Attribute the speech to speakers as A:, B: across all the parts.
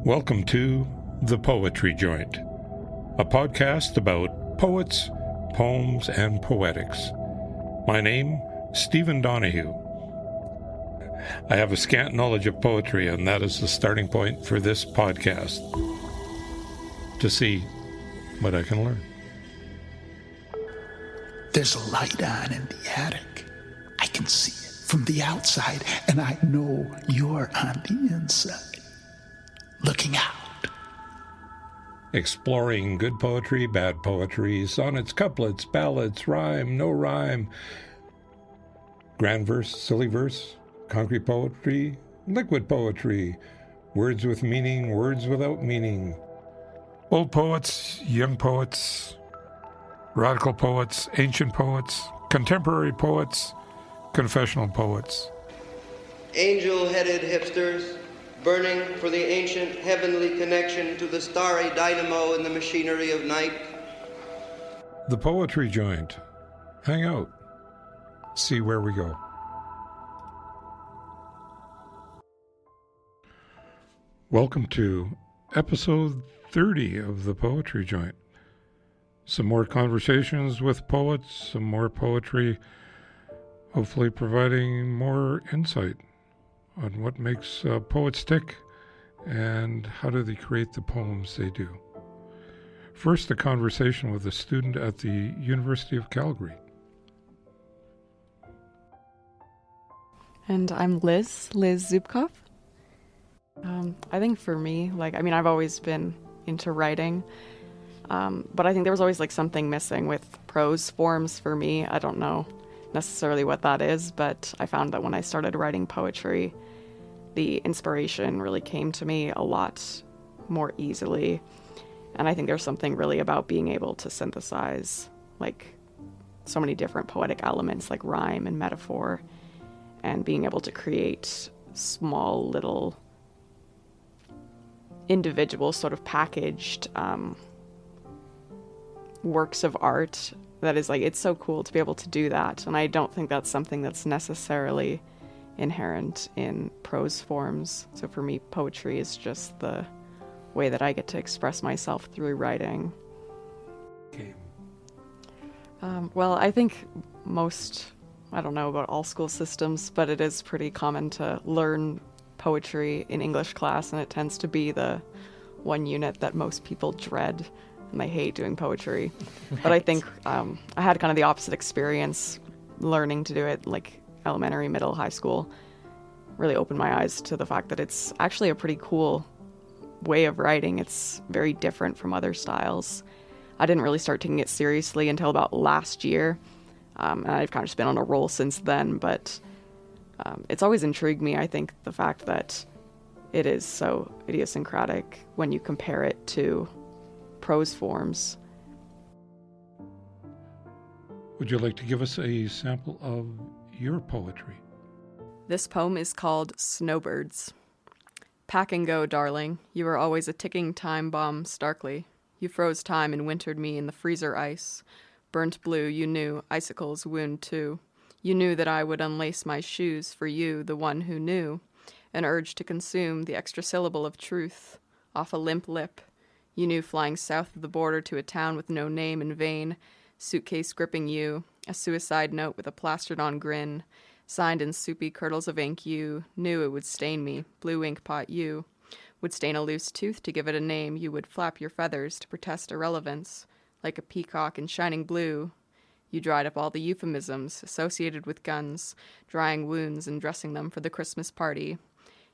A: Welcome to The Poetry Joint, a podcast about poets, poems, and poetics. My name, Stephen Donahue. I have a scant knowledge of poetry, and that is the starting point for this podcast, to see what I can learn.
B: There's a light on in the attic. I can see it from the outside, and I know you're on the inside. Looking out.
A: Exploring good poetry, bad poetry, sonnets, couplets, ballads, rhyme, no rhyme, grand verse, silly verse, concrete poetry, liquid poetry, words with meaning, words without meaning, old poets, young poets, radical poets, ancient poets, contemporary poets, confessional poets.
C: Angel-headed hipsters, burning for the ancient heavenly connection to the starry dynamo in the machinery of night.
A: The Poetry Joint. Hang out. See where we go. Welcome to episode 30 of The Poetry Joint. Some more conversations with poets, some more poetry, hopefully providing more insight on what makes poets tick and how do they create the poems they do. First, a conversation with a student at the University of Calgary.
D: And I'm Liz Zoobkoff. I think for me, I've always been into writing, but I think there was always something missing with prose forms for me. I don't know necessarily what that is, but I found that when I started writing poetry, the inspiration really came to me a lot more easily. And I think there's something really about being able to synthesize so many different poetic elements like rhyme and metaphor, and being able to create small little individual sort of packaged works of art that is it's so cool to be able to do that. And I don't think that's something that's necessarily inherent in prose forms. So for me, poetry is just the way that I get to express myself through writing.
A: Okay.
D: Well, I think I don't know about all school systems, but it is pretty common to learn poetry in English class, and it tends to be the one unit that most people dread, and they hate doing poetry. Right. But I think I had kind of the opposite experience learning to do it, elementary, middle, high school. Really opened my eyes to the fact that it's actually a pretty cool way of writing. It's very different from other styles. I didn't really start taking it seriously until about last year, and I've kind of just been on a roll since then, but it's always intrigued me, I think, the fact that it is so idiosyncratic when you compare it to prose forms.
A: Would you like to give us a sample of your poetry?
D: This poem is called Snowbirds. Pack and go, darling. You were always a ticking time bomb starkly. You froze time and wintered me in the freezer ice. Burnt blue, you knew, icicles wound too. You knew that I would unlace my shoes for you, the one who knew. An urge to consume the extra syllable of truth off a limp lip. You knew flying south of the border to a town with no name in vain. Suitcase gripping you, a suicide note with a plastered-on grin. Signed in soupy curdles of ink, you knew it would stain me. Blue ink pot, you would stain a loose tooth to give it a name. You would flap your feathers to protest irrelevance. Like a peacock in shining blue, you dried up all the euphemisms associated with guns, drying wounds and dressing them for the Christmas party.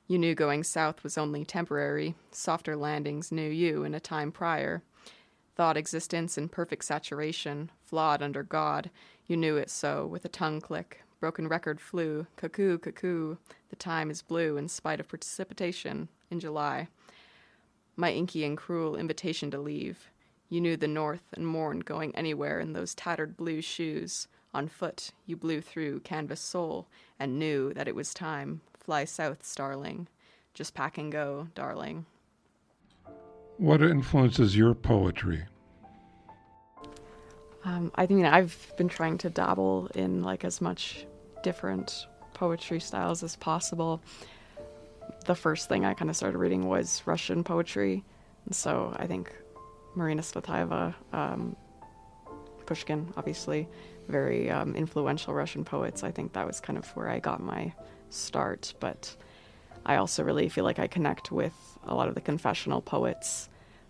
D: You knew going south was only temporary. Softer landings knew you in a time prior. Thought existence in perfect saturation, flawed under God. You knew it so, with a tongue click. Broken record flew. Cuckoo, cuckoo. The time is blue in spite of precipitation in July. My inky and cruel invitation to leave. You knew the north and mourned going anywhere in those tattered blue shoes. On foot, you blew through canvas sole and knew that it was time. Fly south, starling. Just pack and go, darling.
A: What influences your poetry?
D: I've been trying to dabble in as much different poetry styles as possible. the first thing I kind of started reading was Russian poetry. And so I think Marina Tsvetaeva, Pushkin, obviously, very influential Russian poets. I think that was kind of where I got my start. But I also really feel like I connect with a lot of the confessional poets,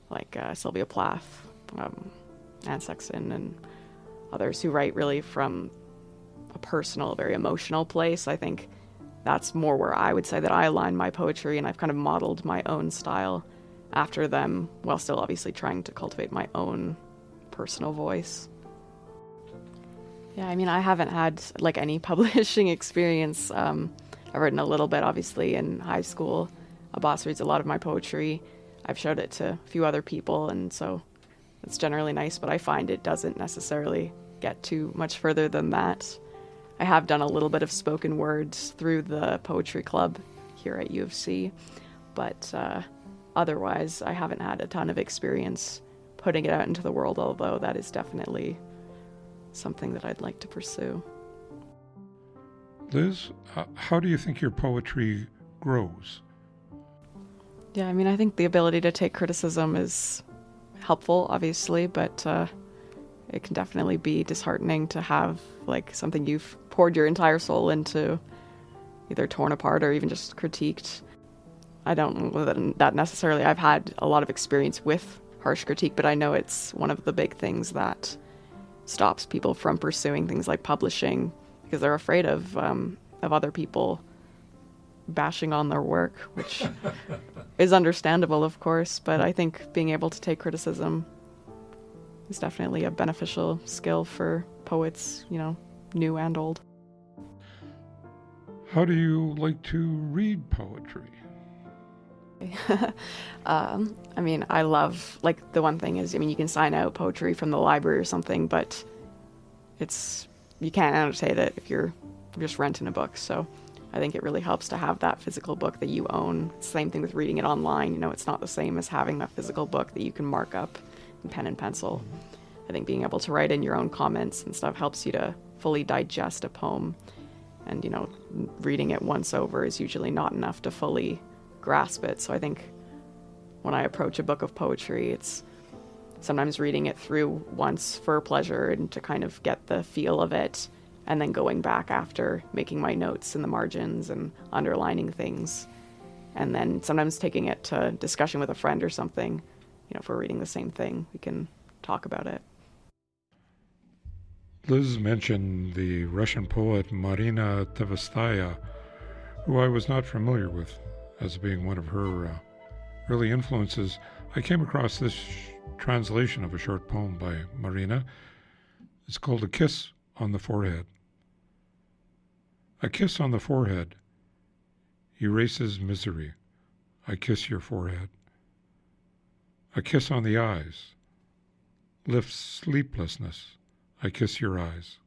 D: like Sylvia Plath, Anne Sexton, and others who write really from a personal, very emotional place. I think that's more where I would say that I align my poetry, and I've kind of modeled my own style after them, while still obviously trying to cultivate my own personal voice. Yeah, I mean, I haven't had like any publishing experience. I've written a little bit, obviously, in high school. A boss reads a lot of my poetry. I've showed it to a few other people, and so it's generally nice, but I find it doesn't necessarily get too much further than that. I have done a little bit of spoken words through the poetry club here at U of C, but otherwise I haven't had a ton of experience putting it out into the world, although that is definitely something that I'd like to pursue.
A: Liz, how do you think your poetry grows?
D: Yeah, I mean, I think the ability to take criticism is helpful, obviously, but it can definitely be disheartening to have like something you've poured your entire soul into either torn apart or even just critiqued. I don't know that necessarily I've had a lot of experience with harsh critique, but I know it's one of the big things that stops people from pursuing things like publishing, because they're afraid of other people bashing on their work, which is understandable, of course, but I think being able to take criticism is definitely a beneficial skill for poets, you know, new and old.
A: How do you like to read poetry?
D: I mean, I love, like, the one thing is, I mean, you can sign out poetry from the library or something, but you can't annotate it if you're just renting a book. So I think it really helps to have that physical book that you own. Same thing with reading it online. You know, it's not the same as having that physical book that you can mark up in pen and pencil. I think being able to write in your own comments and stuff helps you to fully digest a poem. And, you know, reading it once over is usually not enough to fully grasp it. So I think when I approach a book of poetry, it's sometimes reading it through once for pleasure and to kind of get the feel of it, and then going back after, making my notes in the margins and underlining things, and then sometimes taking it to discussion with a friend or something. You know, if we're reading the same thing, we can talk about it.
A: Liz mentioned the Russian poet Marina Tsvetaeva, who I was not familiar with as being one of her early influences. I came across this translation of a short poem by Marina. It's called A Kiss on the Forehead. A kiss on the forehead erases misery. I kiss your forehead. A kiss on the eyes lifts sleeplessness. I kiss your eyes.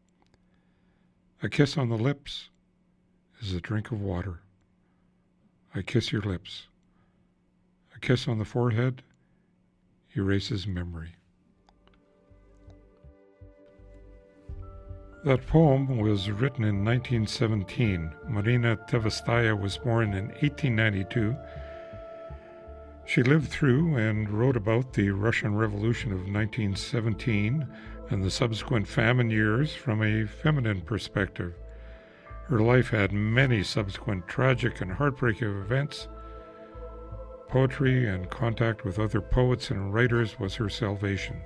A: A kiss on the lips is a drink of water. I kiss your lips. A kiss on the forehead erases memory. That poem was written in 1917. Marina Tsvetaeva was born in 1892. She lived through and wrote about the Russian Revolution of 1917 and the subsequent famine years from a feminine perspective. Her life had many subsequent tragic and heartbreaking events. Poetry and contact with other poets and writers was her salvation.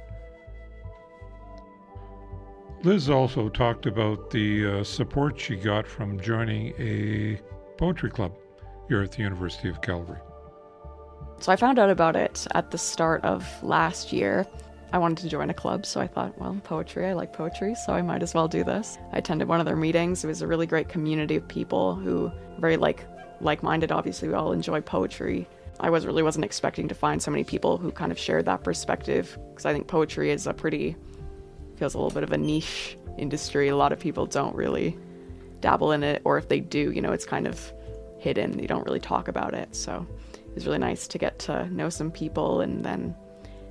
A: Liz also talked about the support she got from joining a poetry club here at the University of Calgary.
D: So I found out about it at the start of last year. I wanted to join a club, so I thought, well, poetry, I like poetry, so I might as well do this. I attended one of their meetings. It was a really great community of people who were very like-minded. Obviously, we all enjoy poetry. I wasn't expecting to find so many people who kind of shared that perspective, because I think poetry is feels a little bit of a niche industry. A lot of people don't really dabble in it, or if they do, you know, it's kind of hidden. You don't really talk about it. So it was really nice to get to know some people and then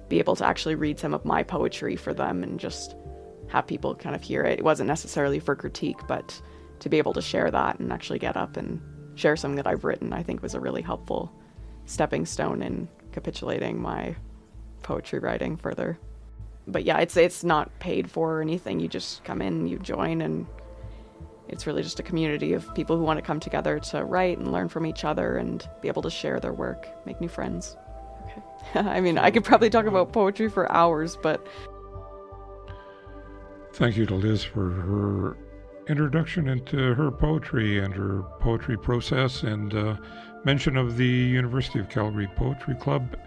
D: be able to actually read some of my poetry for them and just have people kind of hear it. It wasn't necessarily for critique, but to be able to share that and actually get up and share something that I've written, I think was a really helpful stepping stone in capitulating my poetry writing further. But yeah, it's not paid for or anything. You just come in, you join, and it's really just a community of people who want to come together to write and learn from each other and be able to share their work, make new friends. Okay. I mean, I could probably talk about poetry for hours, but...
A: Thank you to Liz for her introduction into her poetry and her poetry process, and mention of the University of Calgary Poetry Club.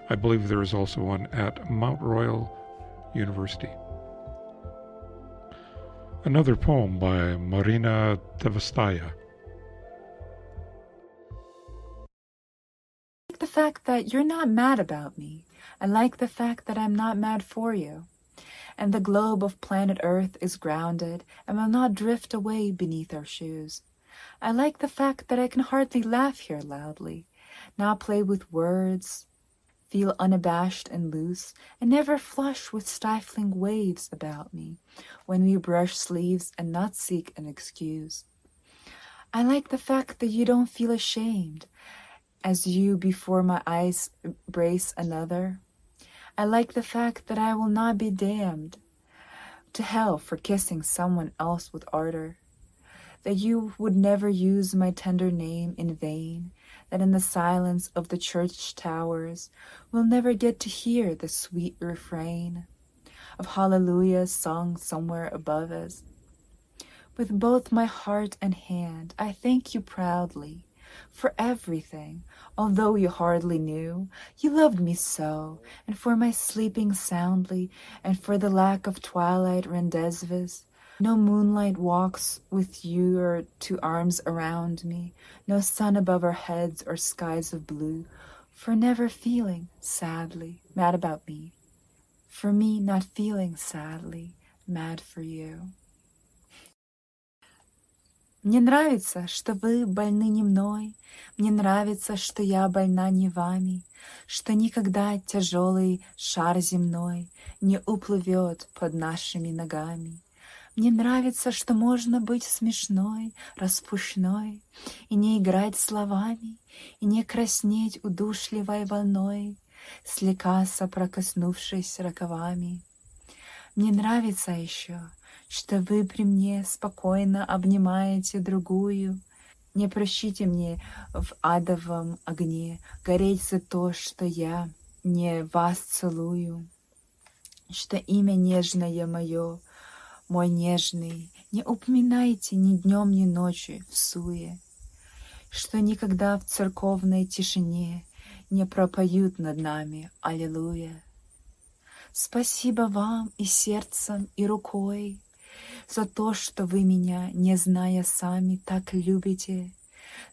A: I believe there is also one at Mount Royal University. Another poem by Marina Tsvetaeva.
E: I like the fact that you're not mad about me. I like the fact that I'm not mad for you. And the globe of planet Earth is grounded and will not drift away beneath our shoes. I like the fact that I can hardly laugh here loudly, not play with words, feel unabashed and loose, and never flush with stifling waves about me when we brush sleeves and not seek an excuse. I like the fact that you don't feel ashamed as you before my eyes brace another. I like the fact that I will not be damned to hell for kissing someone else with ardor, that you would never use my tender name in vain, that in the silence of the church towers we'll never get to hear the sweet refrain of hallelujah sung somewhere above us. With both my heart and hand, I thank you proudly for everything, although you hardly knew. You loved me so, and for my sleeping soundly, and for the lack of twilight rendezvous. No moonlight walks with your two arms around me, no sun above our heads or skies of blue, for never feeling sadly mad about me, for me not feeling sadly mad for you. Мне нравится, что вы больны не мной, мне нравится, что я больна не вами, что никогда тяжелый шар земной не уплывет под нашими ногами. Мне нравится, что можно быть смешной, распушной, и не играть словами, и не краснеть удушливой волной, слегка соприкоснувшись рукавами. Мне нравится еще, что вы при мне спокойно обнимаете другую. Не прощите мне в адовом огне гореть за то, что я не вас целую, что имя нежное мое, мой нежный, не упоминайте ни днем, ни ночью в суе, что никогда в церковной тишине не пропоют над нами аллилуйя. Спасибо вам и сердцем, и рукой за то, что вы меня, не зная сами, так любите,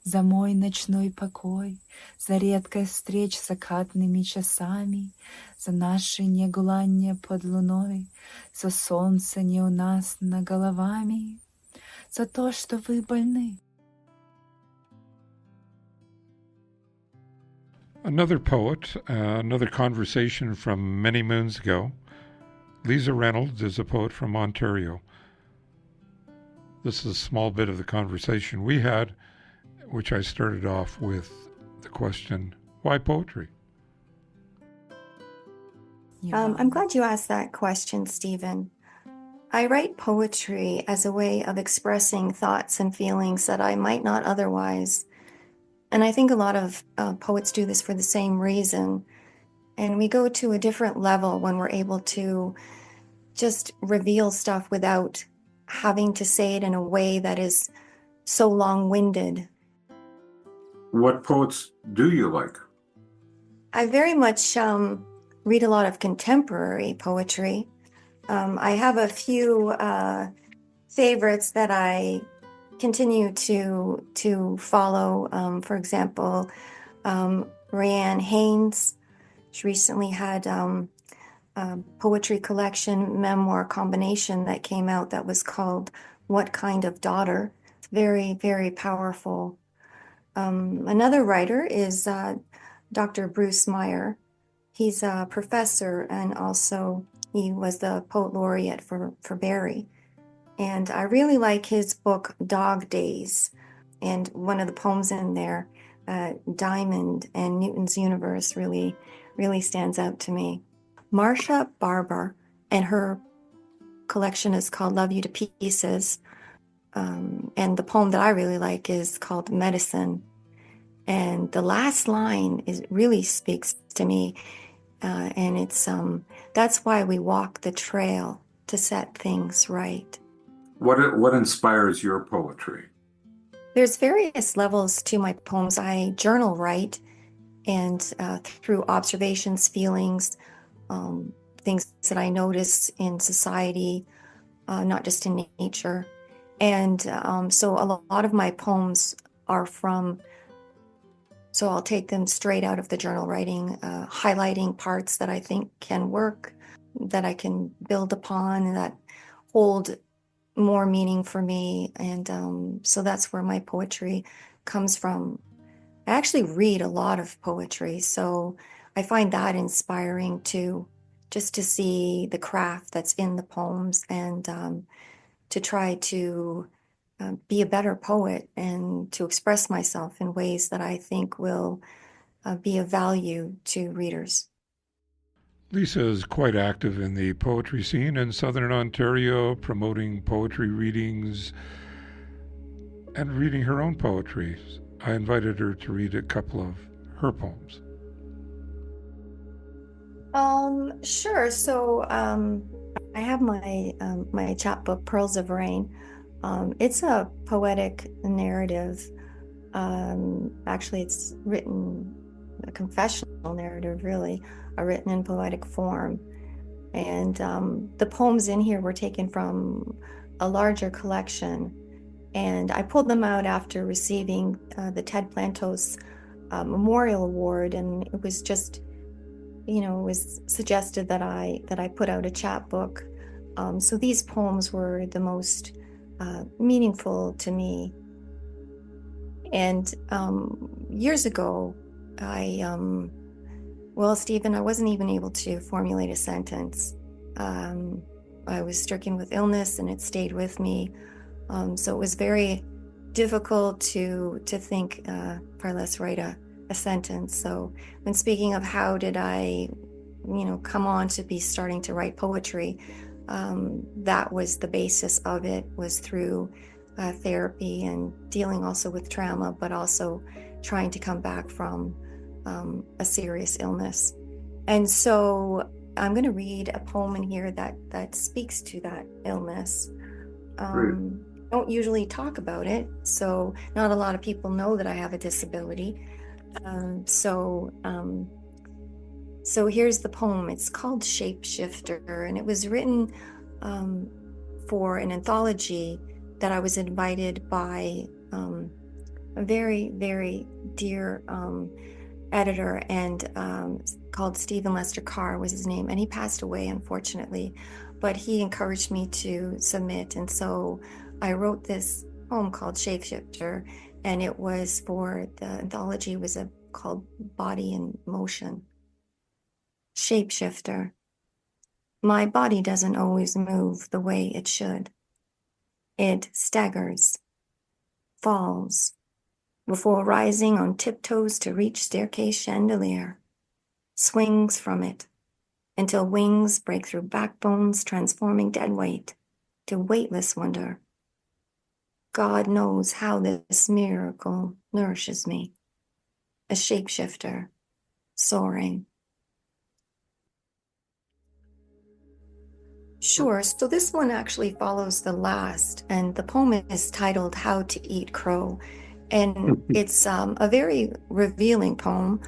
E: за мой ночной покой, за редкость встреч с закатными часами, за наши негуланья под луной, за солнце не у нас над головами, за то, что вы больны.
A: Another poet, another conversation from many moons ago. Lisa Reynolds is a poet from Ontario. This is a small bit of the conversation we had, which I started off with the question, why poetry?
F: I'm glad you asked that question, Stephen. I write poetry as a way of expressing thoughts and feelings that I might not otherwise. And I think a lot of poets do this for the same reason. And we go to a different level when we're able to just reveal stuff without having to say it in a way that is so long-winded.
A: What poets do you like?
F: I very much read a lot of contemporary poetry. I have a few favorites that I continue to follow. For example, Rianne Haynes. She recently had a poetry collection memoir combination that came out that was called What Kind of Daughter? Very, very powerful. Another writer is Dr. Bruce Meyer. He's a professor, and also he was the poet laureate for Barry. And I really like his book, Dog Days. and one of the poems in there, Diamond and Newton's Universe, really stands out to me. Marcia Barber, and her collection is called Love You to Pieces. And the poem that I really like is called Medicine. And the last line really speaks to me. And it's, that's why we walk the trail, to set things right.
A: What inspires your poetry?
F: There's various levels to my poems. I journal write, and through observations, feelings, things that I notice in society, not just in nature. And so a lot of my poems are so I'll take them straight out of the journal writing, highlighting parts that I think can work, that I can build upon, and that hold more meaning for me. And so that's where my poetry comes from. I actually read a lot of poetry, so I find that inspiring too, just to see the craft that's in the poems, and to try to be a better poet and to express myself in ways that I think will be of value to readers.
A: Lisa is quite active in the poetry scene in Southern Ontario, promoting poetry readings and reading her own poetry. I invited her to read a couple of her poems.
F: Sure. So I have my chapbook, Pearls of Rain. It's a poetic narrative. Actually, it's written, a confessional narrative, really, written in poetic form. And the poems in here were taken from a larger collection. And I pulled them out after receiving the Ted Plantos Memorial Award. And it was just, it was suggested that I put out a chapbook. So these poems were the most meaningful to me. And years ago, well, Stephen, I wasn't even able to formulate a sentence. I was stricken with illness, and it stayed with me. So it was very difficult to think, far less write a sentence. So when speaking of how did I, come on to be starting to write poetry, that was the basis of it, was through therapy and dealing also with trauma, but also trying to come back from a serious illness. And so I'm going to read a poem in here that speaks to that illness. Don't usually talk about it, so not a lot of people know that I have a disability. So here's the poem. It's called Shapeshifter, and it was written for an anthology that I was invited by a very, very dear editor, and called Stephen Lester Carr was his name, and he passed away, unfortunately, but he encouraged me to submit. And so I wrote this poem called Shapeshifter, and it was for the anthology, was called Body in Motion. Shapeshifter. My body doesn't always move the way it should. It staggers, falls, before rising on tiptoes to reach staircase chandelier, swings from it until wings break through backbones, transforming dead weight to weightless wonder. God knows how this miracle nourishes me. A shapeshifter, soaring. Sure, so this one actually follows the last, and the poem is titled How to Eat Crow. And it's a very revealing poem.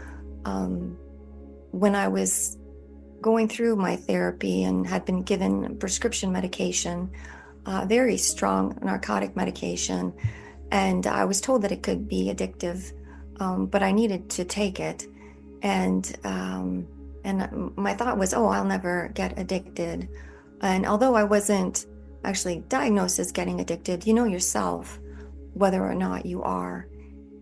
F: When I was going through my therapy and had been given prescription medication, very strong narcotic medication, and I was told that it could be addictive, but I needed to take it. And my thought was, oh, I'll never get addicted. And although I wasn't actually diagnosed as getting addicted, you know yourself whether or not you are.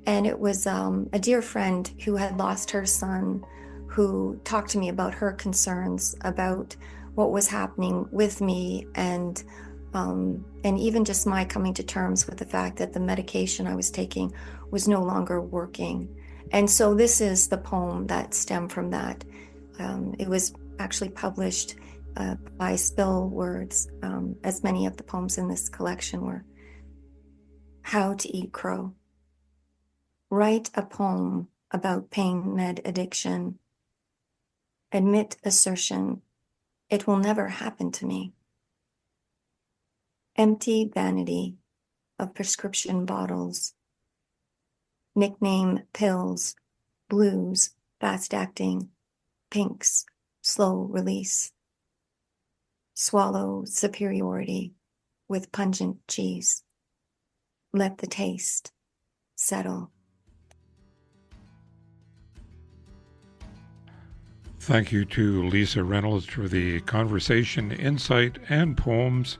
F: And it was a dear friend who had lost her son who talked to me about her concerns about what was happening with me, and and even just my coming to terms with the fact that the medication I was taking was no longer working. And so this is the poem that stemmed from that. It was actually published by Spill Words, as many of the poems in this collection were. How to Eat Crow. Write a poem about pain med addiction. Admit assertion, it will never happen to me. Empty vanity of prescription bottles. Nickname pills, blues, fast acting, pinks, slow release. Swallow superiority with pungent cheese. Let the taste settle.
A: Thank you to Lisa Reynolds for the conversation, insight, and poems.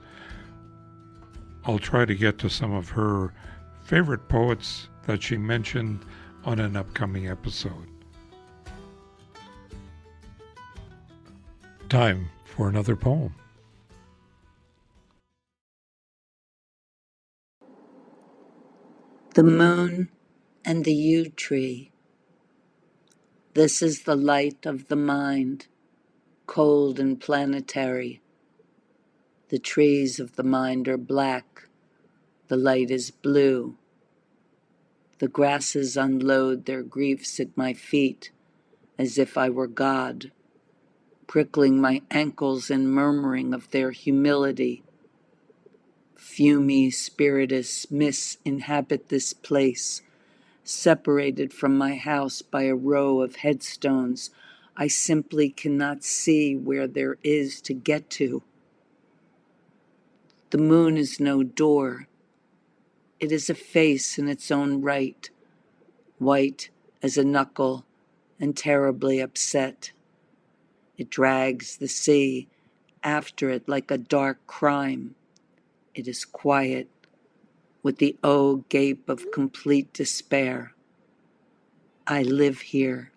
A: I'll try to get to some of her favorite poets that she mentioned on an upcoming episode. Time for another poem.
G: The moon and the yew tree. This is the light of the mind, cold and planetary. The trees of the mind are black, the light is blue. The grasses unload their griefs at my feet, as if I were God, prickling my ankles and murmuring of their humility. Fumy spiritus mists inhabit this place, separated from my house by a row of headstones I simply cannot see where there is to get to. The moon is no door. It is a face in its own right, white as a knuckle and terribly upset. It drags the sea after it like a dark crime. It is quiet, with the gape of complete despair. I live here.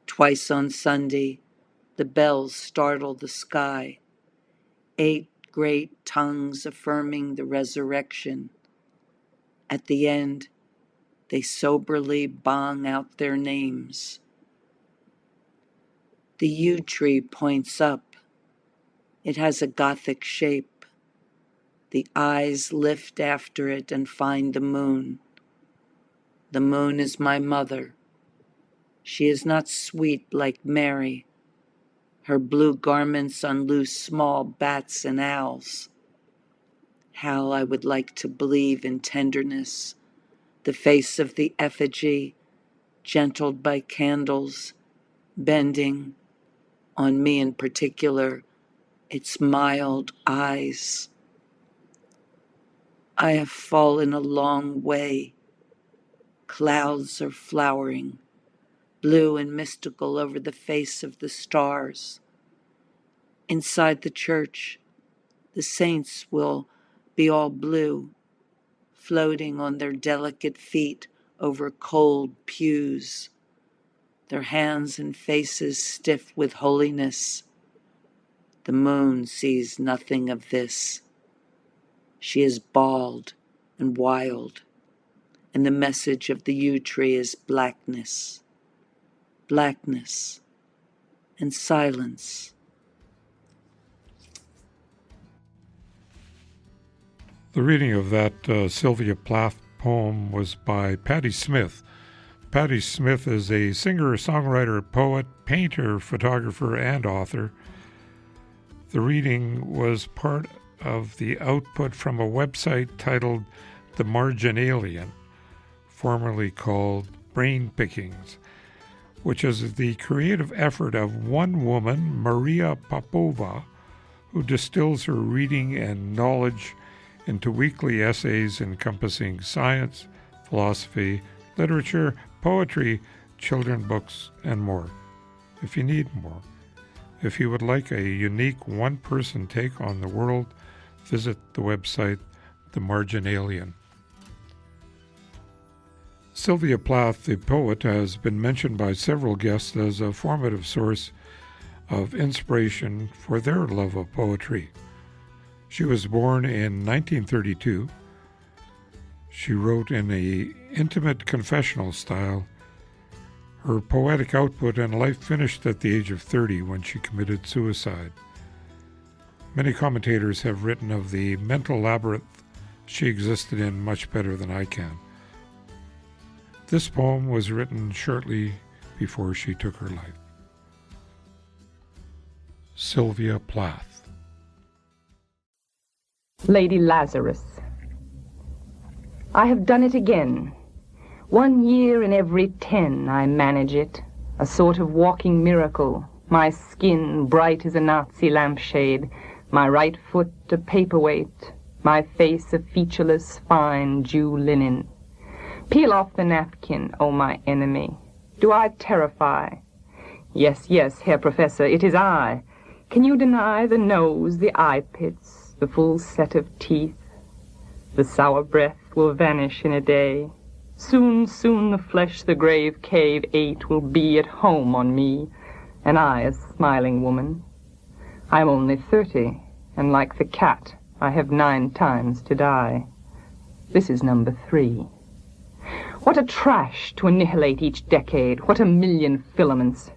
G: Twice on Sunday, the bells startle the sky. 8 great tongues affirming the resurrection. At the end, they soberly bong out their names. The yew tree points up. It has a Gothic shape. The eyes lift after it and find the moon. The moon is my mother. She is not sweet like Mary. Her blue garments unloose small bats and owls. How I would like to believe in tenderness, the face of the effigy, gentled by candles, bending, on me in particular, its mild eyes. I have fallen a long way. Clouds are flowering, blue and mystical over the face of the stars. Inside the church, the saints will be all blue, floating on their delicate feet over cold pews, their hands and faces stiff with holiness. The moon sees nothing of this. She is bald and wild, and the message of the yew tree is blackness. Blackness and silence.
A: The reading of that Sylvia Plath poem was by Patti Smith. Patti Smith is a singer, songwriter, poet, painter, photographer, and author. The reading was part of the output from a website titled The Marginalian, formerly called Brain Pickings, which is the creative effort of one woman, Maria Popova, who distills her reading and knowledge into weekly essays encompassing science, philosophy, literature, poetry, children's books, and more. If you need more, if you would like a unique one-person take on the world, visit the website The Marginalian. Sylvia Plath, the poet, has been mentioned by several guests as a formative source of inspiration for their love of poetry. She was born in 1932. She wrote in an intimate confessional style. Her poetic output and life finished at the age of 30 when she committed suicide. Many commentators have written of the mental labyrinth she existed in much better than I can. This poem was written shortly before she took her life. Sylvia Plath.
H: Lady Lazarus. I have done it again. 1 year in every 10 I manage it, a sort of walking miracle. My skin bright as a Nazi lampshade, my right foot a paperweight, my face a featureless, fine Jew linen. Peel off the napkin, O my enemy. Do I terrify? Yes, yes, Herr Professor, it is I. Can you deny the nose, the eye pits, the full set of teeth? The sour breath will vanish in a day. Soon, soon the flesh the grave cave ate will be at home on me, and I a smiling woman. I am only 30, and like the cat, I have 9 times to die. This is number 3. What a trash to annihilate each decade, what a million filaments.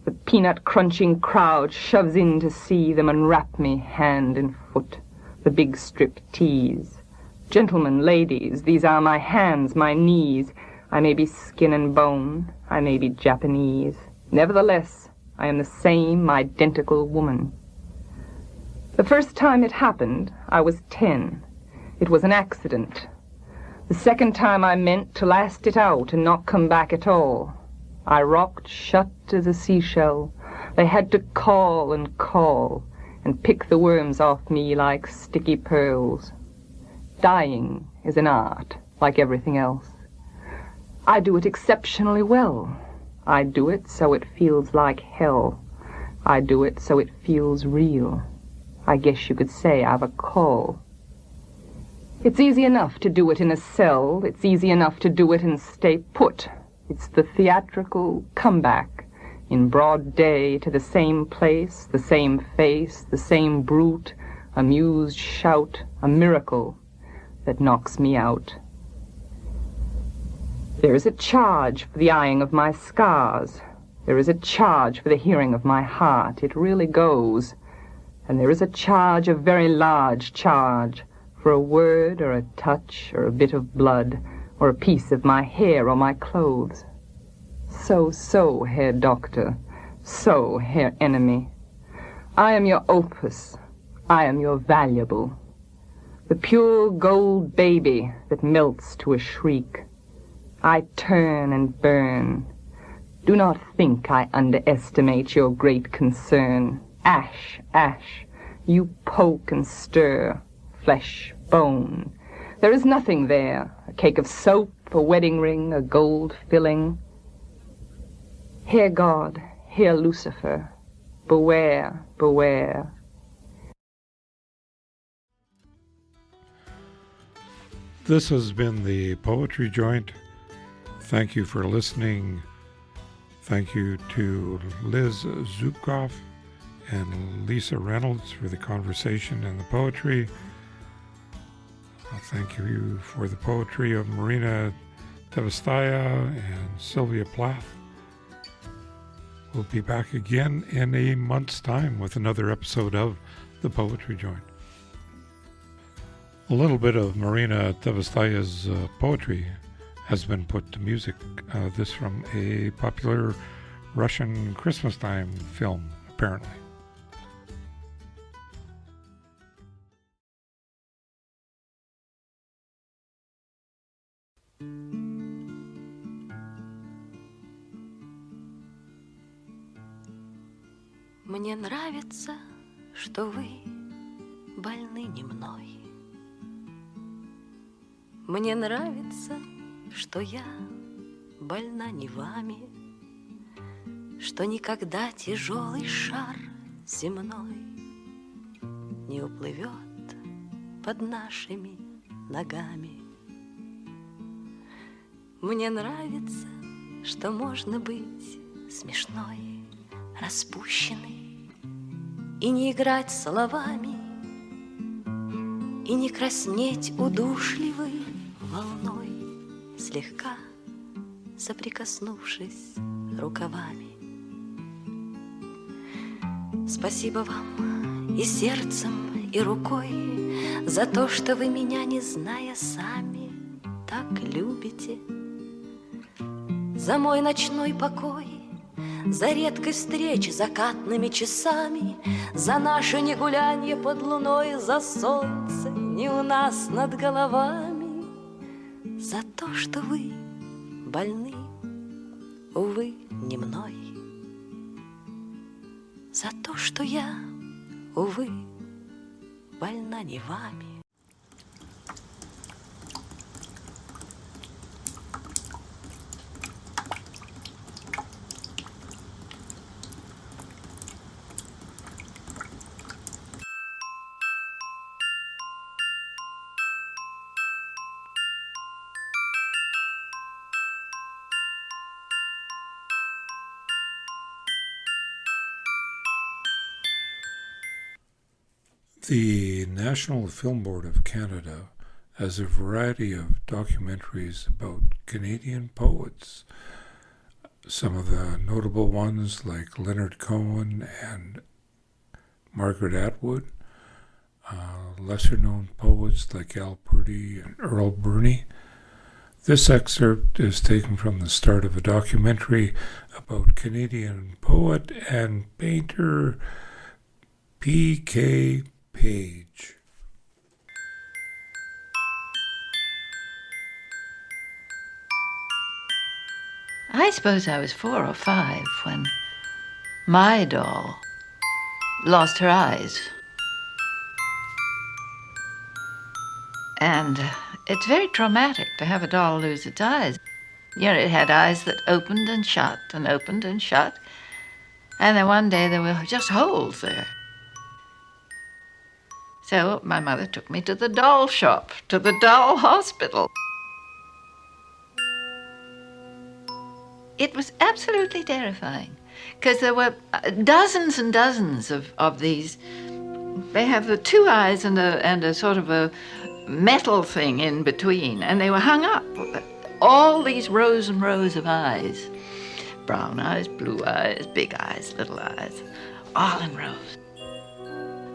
H: The peanut-crunching crowd shoves in to see them unwrap me hand and foot, the big strip tease. Gentlemen, ladies, these are my hands, my knees. I may be skin and bone, I may be Japanese. Nevertheless, I am the same identical woman. The first time it happened, I was 10. It was an accident. The second time I meant to last it out and not come back at all. I rocked shut as a seashell. They had to call and pick the worms off me like sticky pearls. Dying is an art, like everything else. I do it exceptionally well. I do it so it feels like hell. I do it so it feels real. I guess you could say I've a call. It's easy enough to do it in a cell. It's easy enough to do it and stay put. It's the theatrical comeback in broad day to the same place, the same face, the same brute, amused shout, a miracle that knocks me out. There is a charge for the eyeing of my scars. There is a charge for the hearing of my heart. It really goes. And there is a charge, a very large charge, for a word or a touch or a bit of blood or a piece of my hair or my clothes. So, Herr Doctor. So, Herr Enemy. I am your opus. I am your valuable. The pure gold baby that melts to a shriek. I turn and burn. Do not think I underestimate your great concern. Ash, ash, you poke and stir, flesh, bone. There is nothing there, a cake of soap, a wedding ring, a gold filling. Hear God, hear Lucifer, beware, beware.
A: This has been the Poetry Joint. Thank you for listening. Thank you to Liz Zoobkoff and Lisa Reynolds for the conversation and the poetry. Thank you for the poetry of Marina Tsvetaeva and Sylvia Plath. We'll be back again in a month's time with another episode of the Poetry Joint. A little bit of Marina Tsvetaeva's poetry has been put to music. This from a popular Russian Christmas time film, apparently.
I: Мне нравится, что вы больны не мной. Мне нравится, что я больна не вами, что никогда тяжелый шар земной не уплывет под нашими ногами. Мне нравится, что можно быть смешной, распущенной и не играть словами, и не краснеть удушливой волной, слегка соприкоснувшись рукавами. Спасибо вам и сердцем, и рукой за то, что вы меня, не зная сами, так любите. За мой ночной покой, за редкой встречи закатными часами, за наше негулянье под луной, за солнце не у нас над головами, за то, что вы больны, увы, не мной, за то, что я, увы, больна не вами.
A: The National Film Board of Canada has a variety of documentaries about Canadian poets. Some of the notable ones like Leonard Cohen and Margaret Atwood, lesser-known poets like Al Purdy and Earl Birney. This excerpt is taken from the start of a documentary about Canadian poet and painter P.K. Page.
J: I suppose I was 4 or 5 when my doll lost her eyes. And it's very traumatic to have a doll lose its eyes. You know, it had eyes that opened and shut and opened and shut. And then one day there were just holes there. So my mother took me to the doll shop, to the doll hospital. It was absolutely terrifying because there were dozens and dozens of these. They have the 2 eyes and a sort of a metal thing in between, and they were hung up. All these rows and rows of eyes. Brown eyes, blue eyes, big eyes, little eyes, all in rows.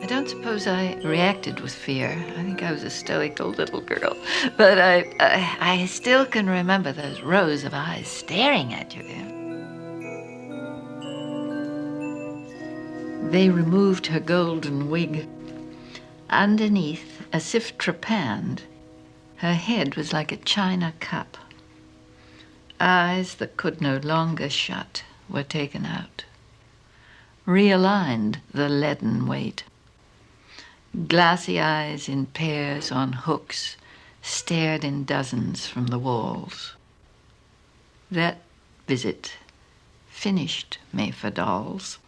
J: I don't suppose I reacted with fear. I think I was a stoical little girl. But I still can remember those rows of eyes staring at you there. They removed her golden wig. Underneath, as if trepanned, her head was like a china cup. Eyes that could no longer shut were taken out. Realigned the leaden weight. Glassy eyes in pairs on hooks stared in dozens from the walls. That visit finished me for dolls.